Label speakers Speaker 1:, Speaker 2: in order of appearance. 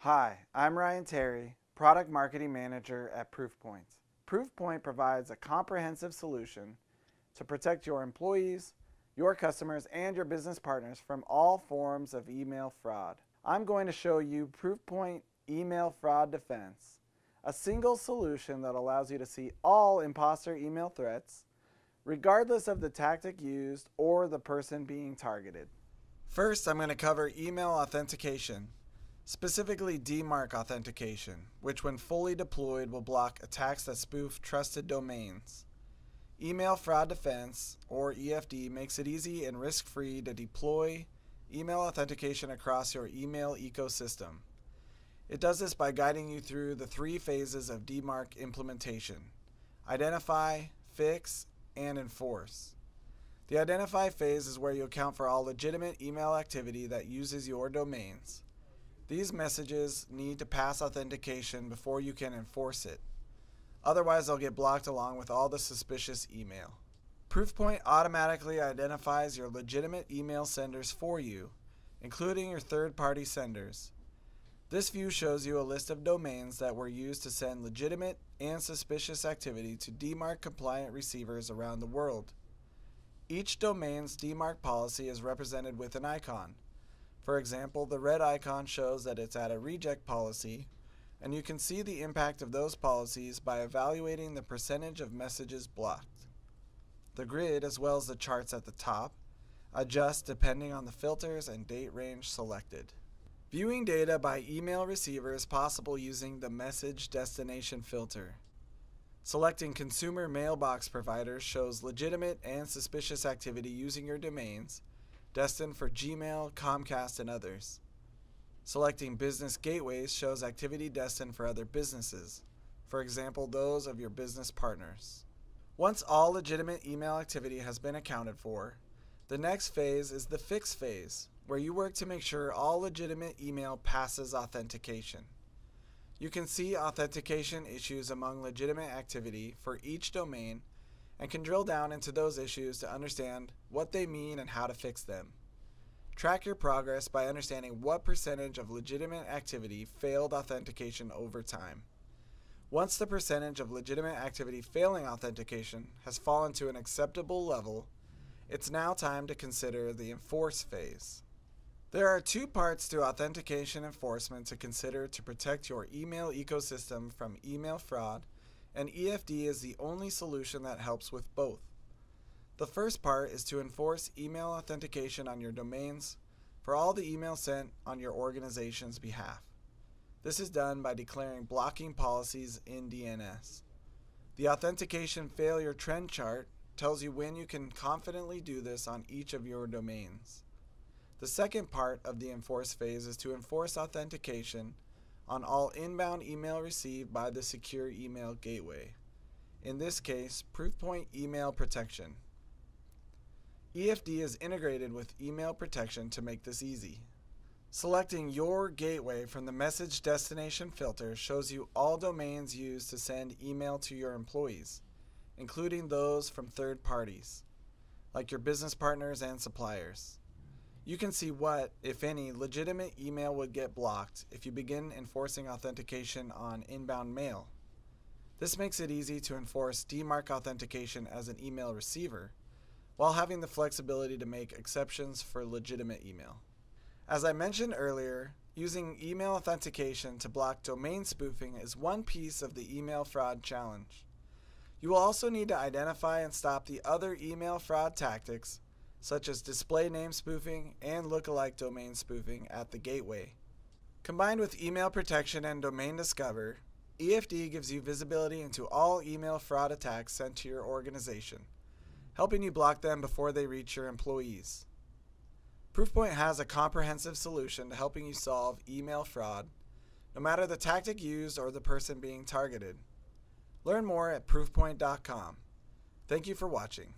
Speaker 1: Hi, I'm Ryan Terry, Product Marketing Manager at Proofpoint. Proofpoint provides a comprehensive solution to protect your employees, your customers, and your business partners from all forms of email fraud. I'm going to show you Proofpoint Email Fraud Defense, a single solution that allows you to see all imposter email threats, regardless of the tactic used or the person being targeted. First, I'm going to cover email authentication, specifically DMARC authentication, which when fully deployed will block attacks that spoof trusted domains. Email Fraud Defense, or EFD, makes it easy and risk-free to deploy email authentication across your email ecosystem. It does this by guiding you through the 3 phases of DMARC implementation: identify, fix, and enforce. The identify phase is where you account for all legitimate email activity that uses your domains. These messages need to pass authentication before you can enforce it. Otherwise, they'll get blocked along with all the suspicious email. Proofpoint automatically identifies your legitimate email senders for you, including your third-party senders. This view shows you a list of domains that were used to send legitimate and suspicious activity to DMARC-compliant receivers around the world. Each domain's DMARC policy is represented with an icon. For example, the red icon shows that it's at a reject policy, and you can see the impact of those policies by evaluating the percentage of messages blocked. The grid, as well as the charts at the top, adjust depending on the filters and date range selected. Viewing data by email receiver is possible using the message destination filter. Selecting consumer mailbox providers shows legitimate and suspicious activity using your domains, destined for Gmail, Comcast, and others. Selecting business gateways shows activity destined for other businesses, for example, those of your business partners. Once all legitimate email activity has been accounted for, the next phase is the fix phase, where you work to make sure all legitimate email passes authentication. You can see authentication issues among legitimate activity for each domain and can drill down into those issues to understand what they mean and how to fix them. Track your progress by understanding what percentage of legitimate activity failed authentication over time. Once the percentage of legitimate activity failing authentication has fallen to an acceptable level, it's now time to consider the enforce phase. There are 2 parts to authentication enforcement to consider to protect your email ecosystem from email fraud, and EFD is the only solution that helps with both. The first part is to enforce email authentication on your domains for all the emails sent on your organization's behalf. This is done by declaring blocking policies in DNS. The authentication failure trend chart tells you when you can confidently do this on each of your domains. The second part of the enforce phase is to enforce authentication on all inbound email received by the secure email gateway. In this case, Proofpoint Email Protection. EFD is integrated with email protection to make this easy. Selecting your gateway from the message destination filter shows you all domains used to send email to your employees, including those from third parties, like your business partners and suppliers. You can see what, if any, legitimate email would get blocked if you begin enforcing authentication on inbound mail. This makes it easy to enforce DMARC authentication as an email receiver, while having the flexibility to make exceptions for legitimate email. As I mentioned earlier, using email authentication to block domain spoofing is one piece of the email fraud challenge. You will also need to identify and stop the other email fraud tactics, such as display name spoofing and lookalike domain spoofing at the gateway. Combined with email protection and domain discover, EFD gives you visibility into all email fraud attacks sent to your organization, helping you block them before they reach your employees. Proofpoint has a comprehensive solution to helping you solve email fraud, no matter the tactic used or the person being targeted. Learn more at proofpoint.com. Thank you for watching.